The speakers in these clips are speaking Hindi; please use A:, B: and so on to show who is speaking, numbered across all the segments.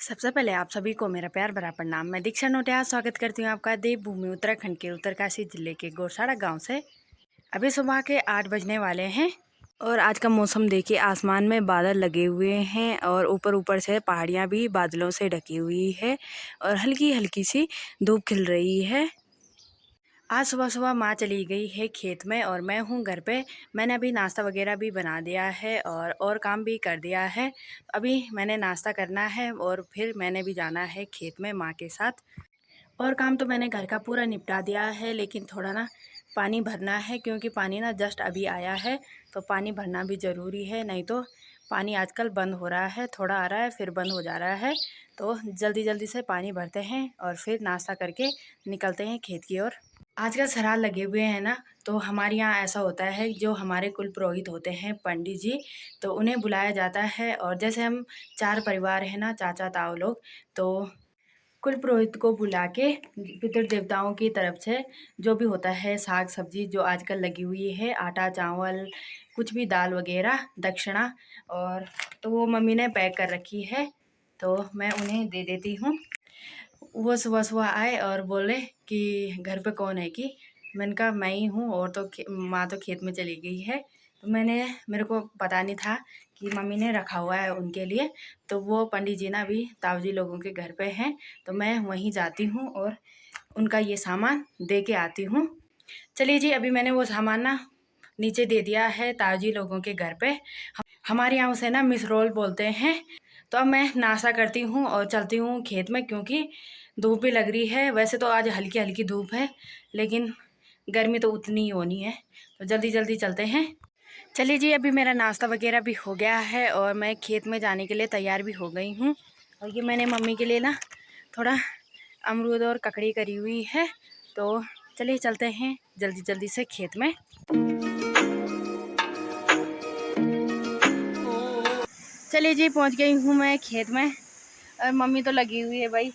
A: सबसे पहले आप सभी को मेरा प्यार भरा प्रणाम। मैं दीक्षा नोटियाल स्वागत करती हूँ आपका देवभूमि उत्तराखंड के उत्तरकाशी जिले के गौशाला गांव से। अभी सुबह के 8 बजने वाले हैं और आज का मौसम देखिए, आसमान में बादल लगे हुए हैं और ऊपर ऊपर से पहाड़ियाँ भी बादलों से ढकी हुई है और हल्की हल्की सी धूप खिल रही है। आज सुबह सुबह माँ चली गई है खेत में और मैं हूँ घर पे। मैंने अभी नाश्ता वगैरह भी बना दिया है और काम भी कर दिया है। अभी मैंने नाश्ता करना है और फिर मैंने भी जाना है खेत में माँ के साथ। और काम तो मैंने घर का पूरा निपटा दिया है, लेकिन थोड़ा ना पानी भरना है क्योंकि पानी ना जस्ट अभी आया है, तो पानी भरना भी ज़रूरी है। नहीं तो पानी आजकल बंद हो रहा है, थोड़ा आ रहा है फिर बंद हो जा रहा है। तो जल्दी जल्दी से पानी भरते हैं और फिर नाश्ता करके निकलते हैं खेत की ओर। आजकल सराल लगे हुए हैं ना, तो हमारे यहाँ ऐसा होता है, जो हमारे कुल पुरोहित होते हैं पंडित जी, तो उन्हें बुलाया जाता है। और जैसे हम 4 परिवार हैं ना, चाचा ताऊ लोग, तो कुल पुरोहित को बुला के पितृ देवताओं की तरफ से जो भी होता है, साग सब्जी जो आजकल लगी हुई है, आटा चावल कुछ भी दाल वगैरह दक्षिणा, और तो वो मम्मी ने पैक कर रखी है, तो मैं उन्हें दे देती हूँ। वो सुबह सुबह आए और बोले कि घर पे कौन है कि। मैंने कहा मैं ही हूँ, और तो माँ तो खेत में चली गई है। तो मेरे को पता नहीं था कि मम्मी ने रखा हुआ है उनके लिए। तो वो पंडित जी ना भी ताऊ जी लोगों के घर पे हैं, तो मैं वहीं जाती हूँ और उनका ये सामान दे के आती हूँ। चलिए जी, अभी मैंने वो सामान ना नीचे दे दिया है ताऊ जी लोगों के घर पे। हमारे यहाँ उसे ना मिस रोल बोलते हैं। तो अब मैं नाश्ता करती हूँ और चलती हूँ खेत में, क्योंकि धूप भी लग रही है। वैसे तो आज हल्की हल्की धूप है, लेकिन गर्मी तो उतनी ही होनी है, तो जल्दी जल्दी चलते हैं। चलिए जी, अभी मेरा नाश्ता वगैरह भी हो गया है और मैं खेत में जाने के लिए तैयार भी हो गई हूँ। और ये मैंने मम्मी के लिए ना थोड़ा अमरूद और ककड़ी करी हुई है, तो चलिए चलते हैं जल्दी जल्दी से खेत में। चलिए जी, पहुँच गई हूँ मैं खेत में और मम्मी तो लगी हुई है भाई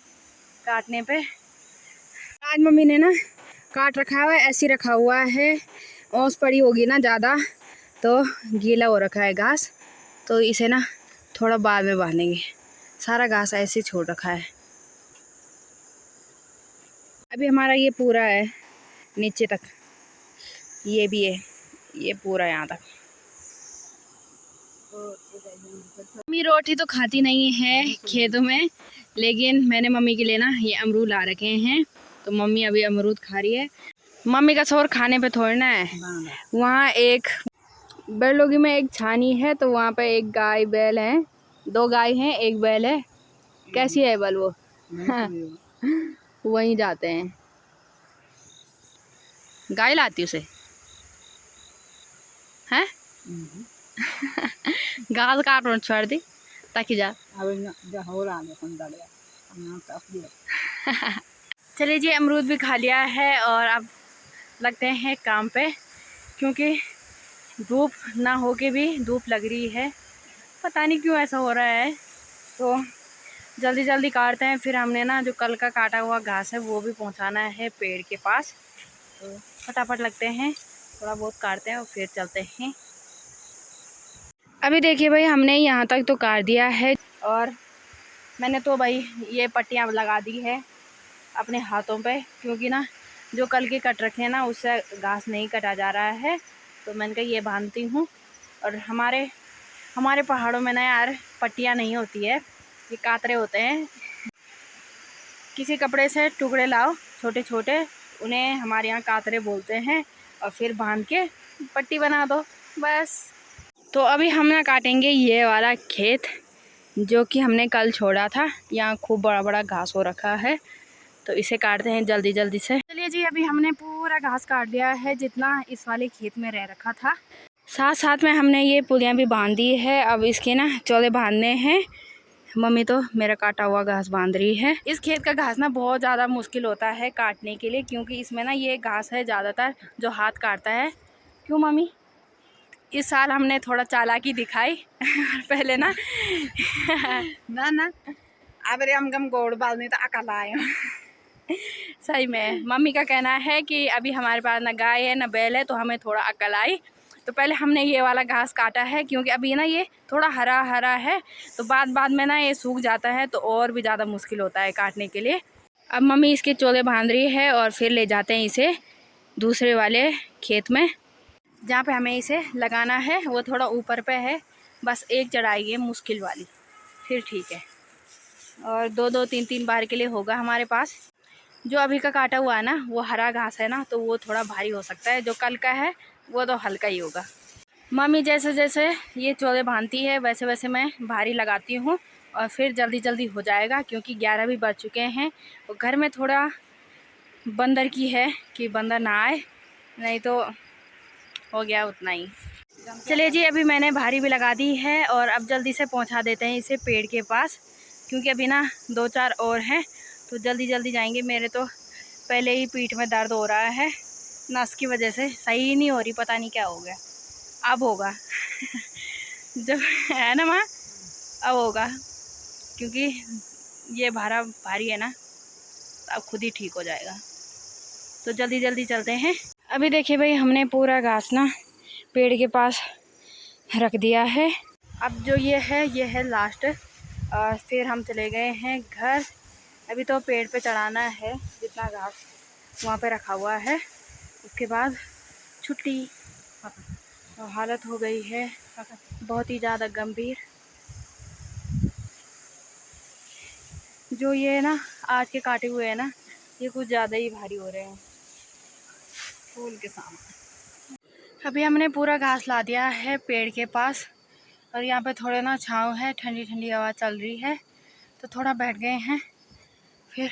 A: काटने पे। आज मम्मी ने ना काट रखा हुआ है, ऐसे रखा हुआ है। ओस पड़ी होगी ना ज़्यादा, तो गीला हो रखा है घास, तो इसे ना थोड़ा बाद में बांधेंगे। सारा घास ऐसे छोड़ रखा है। अभी हमारा ये पूरा है नीचे तक, ये भी है, ये पूरा यहाँ तक। मम्मी रोटी तो खाती नहीं है खेतों में, लेकिन मैंने मम्मी के लिए ना ये अमरूद ला रखे हैं, तो मम्मी अभी अमरूद खा रही है। मम्मी का शोर खाने पे थोड़ना है। वहाँ एक बैलोगी में एक छानी है, तो वहाँ पे एक गाय बैल है, 2 गाय हैं 1 बैल है। कैसी है बैल वो? हाँ। वहीं जाते हैं। गाय लाती उसे हैं। घास काट छोड़ दी ताकि जा। चलिए जी, अमरूद भी खा लिया है और अब लगते हैं काम पे, क्योंकि धूप ना हो के भी धूप लग रही है। पता नहीं क्यों ऐसा हो रहा है, तो जल्दी जल्दी काटते हैं। फिर हमने ना जो कल का काटा हुआ घास है वो भी पहुंचाना है पेड़ के पास, तो फटाफट लगते हैं, थोड़ा बहुत काटते हैं और फिर चलते हैं। अभी देखिए भाई, हमने यहाँ तक तो काट दिया है और मैंने तो भाई ये पट्टियाँ लगा दी है अपने हाथों पे, क्योंकि ना जो कल के कट रखे हैं ना, उससे घास नहीं कटा जा रहा है, तो मैंने कहा ये बांधती हूँ। और हमारे पहाड़ों में ना यार पट्टियाँ नहीं होती है, ये कातरे होते हैं। किसी कपड़े से टुकड़े लाओ छोटे छोटे, उन्हें हमारे यहाँ कातरे बोलते हैं, और फिर बांध के पट्टी बना दो बस। तो अभी हम ना काटेंगे ये वाला खेत, जो कि हमने कल छोड़ा था। यहाँ खूब बड़ा बड़ा घास हो रखा है, तो इसे काटते हैं जल्दी जल्दी से। चलिए जी, अभी हमने पूरा घास काट लिया है जितना इस वाले खेत में रह रखा था। साथ साथ में हमने ये पुलियाँ भी बांध दी है। अब इसके ना चौले बांधने हैं। मम्मी तो मेरा काटा हुआ घास बांध रही है। इस खेत का घास ना बहुत ज़्यादा मुश्किल होता है काटने के लिए, क्योंकि इसमें ना ये घास है ज़्यादातर जो हाथ काटता है। क्यों मम्मी? इस साल हमने थोड़ा चालाकी दिखाई पहले ना ना ना अब हम गम गोड़ बालने तो अकल आए। सही में मम्मी का कहना है कि अभी हमारे पास ना गाय है ना बैल है, तो हमें थोड़ा अकल आई, तो पहले हमने ये वाला घास काटा है, क्योंकि अभी ना ये थोड़ा हरा हरा है, तो बाद में ना ये सूख जाता है तो और भी ज़्यादा मुश्किल होता है काटने के लिए। अब मम्मी इसके चोले बांध रही है और फिर ले जाते हैं इसे दूसरे वाले खेत में, जहाँ पे हमें इसे लगाना है। वो थोड़ा ऊपर पे है, बस एक चढ़ाई है मुश्किल वाली, फिर ठीक है। और 2-2 3-3 बार के लिए होगा हमारे पास। जो अभी का काटा हुआ है ना वो हरा घास है ना, तो वो थोड़ा भारी हो सकता है। जो कल का है वो तो हल्का ही होगा। मम्मी जैसे जैसे ये चौले बांधती है वैसे वैसे मैं भारी लगाती हूँ, और फिर जल्दी जल्दी हो जाएगा, क्योंकि 11 भी बज चुके हैं। और घर में थोड़ा बंदर की है कि बंदर ना आए, नहीं तो हो गया उतना ही। चलिए जी, अभी मैंने भारी भी लगा दी है और अब जल्दी से पहुंचा देते हैं इसे पेड़ के पास, क्योंकि अभी ना 2-4 और हैं, तो जल्दी जल्दी जाएंगे। मेरे तो पहले ही पीठ में दर्द हो रहा है, नस की वजह से सही ही नहीं हो रही, पता नहीं क्या हो गया। अब होगा जब है ना माँ, अब होगा, क्योंकि ये भारी है ना, तो अब खुद ही ठीक हो जाएगा। तो जल्दी जल्दी चलते हैं। अभी देखिए भाई, हमने पूरा घास ना पेड़ के पास रख दिया है। अब जो ये है लास्ट, और फिर हम चले गए हैं घर। अभी तो पेड़ पे चढ़ाना है जितना घास वहाँ पे रखा हुआ है, उसके बाद छुट्टी। और हालत हो गई है बहुत ही ज़्यादा गंभीर। जो ये ना आज के काटे हुए हैं ना, ये कुछ ज़्यादा ही भारी हो रहे हैं फूल के सामने। अभी हमने पूरा घास ला दिया है पेड़ के पास, और यहाँ पे थोड़े ना छाँव है, ठंडी ठंडी हवा चल रही है, तो थोड़ा बैठ गए हैं। फिर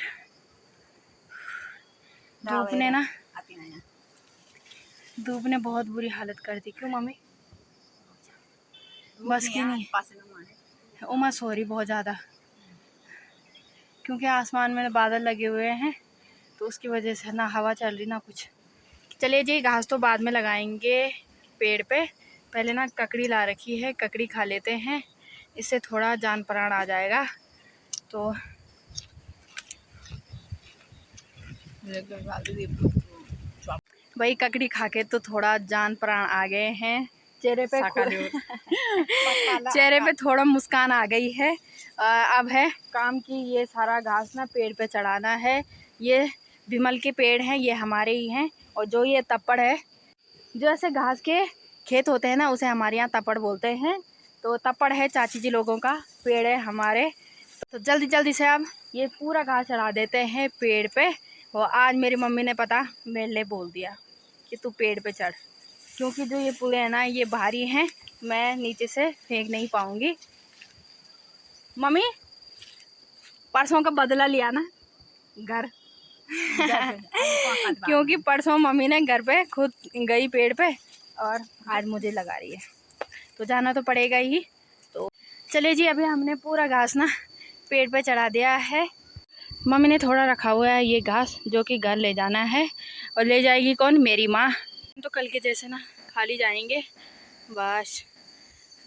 A: धूप ने बहुत बुरी हालत कर दी। क्यों मम्मी? बस की नहीं, उमस हो रही बहुत ज़्यादा, क्योंकि आसमान में बादल लगे हुए हैं, तो उसकी वजह से ना हवा चल रही ना कुछ। चलिए जी, घास तो बाद में लगाएंगे पेड़ पे, पहले ना ककड़ी ला रखी है, ककड़ी खा लेते हैं, इससे थोड़ा जान प्राण आ जाएगा। तो भाई ककड़ी खा के तो थोड़ा जान प्राण आ गए हैं, चेहरे पे चेहरे पे थोड़ा मुस्कान आ गई है। अब है काम की, ये सारा घास ना पेड़ पे चढ़ाना है। ये विमल के पेड़ हैं, ये हमारे ही हैं। और जो ये तप्पड़ है, जो ऐसे घास के खेत होते हैं ना, उसे हमारे यहाँ तप्पड़ बोलते हैं। तो तप्पड़ है चाची जी लोगों का, पेड़ है हमारे। तो जल्दी जल्दी से अब ये पूरा घास चढ़ा देते हैं पेड़ पे। और आज मेरी मम्मी ने पता मेरे लिए बोल दिया कि तू पेड़ पे चढ़, क्योंकि जो ये पुले हैं ना ये भारी हैं, मैं नीचे से फेंक नहीं पाऊँगी। मम्मी परसों का बदला लिया ना घर क्योंकि परसों मम्मी ने घर पे खुद गई पेड़ पे, और आज मुझे लगा रही है, तो जाना तो पड़ेगा ही। तो चलिए जी, अभी हमने पूरा घास ना पेड़ पे चढ़ा दिया है। मम्मी ने थोड़ा रखा हुआ है ये घास, जो कि घर ले जाना है। और ले जाएगी कौन? मेरी माँ। तो कल के जैसे ना खाली जाएंगे बस।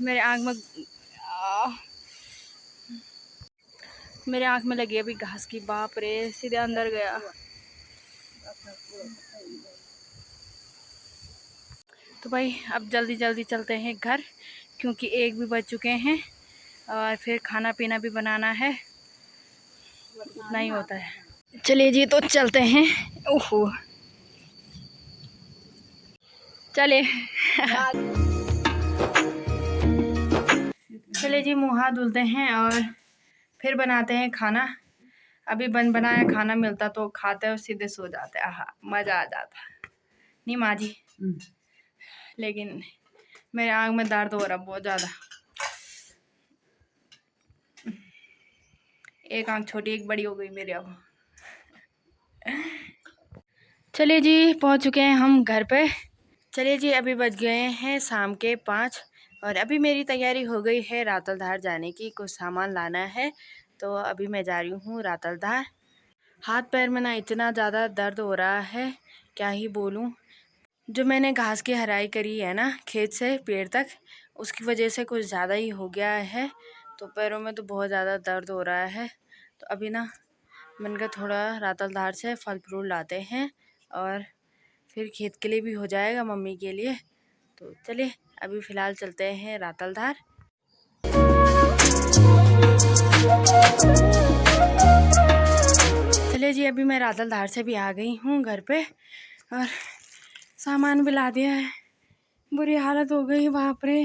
A: मेरे आँख में लगी अभी घास की, बाप रे, सीधे अंदर गया। तो भाई अब जल्दी जल्दी चलते हैं घर, क्योंकि 1 भी बज चुके हैं, और फिर खाना पीना भी बनाना है, उतना ही होता है। चलिए जी, तो चलते हैं। ओहो चले चलिए जी, मुँह हाथ धुलते हैं और फिर बनाते हैं खाना। अभी बनाया खाना मिलता तो खाते और सीधे सो जाते, आहा मज़ा आ जाता। नहीं माँ जी? लेकिन मेरे आँख में दर्द हो रहा बहुत ज़्यादा। एक आँख छोटी एक बड़ी हो गई मेरे अब। चलिए जी, पहुँच चुके हैं हम घर पे। चलिए जी, अभी बज गए हैं शाम के 5, और अभी मेरी तैयारी हो गई है रातलधार जाने की। कुछ सामान लाना है, तो अभी मैं जा रही हूँ रातलधार। हाथ पैर में ना इतना ज़्यादा दर्द हो रहा है, क्या ही बोलूँ। जो मैंने घास की हराई करी है ना खेत से पेड़ तक, उसकी वजह से कुछ ज़्यादा ही हो गया है, तो पैरों में तो बहुत ज़्यादा दर्द हो रहा है। तो अभी ना मैंने कहा थोड़ा रातलधार से फल फ्रूट लाते हैं, और फिर खेत के लिए भी हो जाएगा, मम्मी के लिए। तो चलिए अभी फ़िलहाल चलते हैं रातलधार। चलिए जी, अभी मैं रातलधार से भी आ गई हूँ घर पे और सामान भी ला दिया है। बुरी हालत हो गई, बाप रे।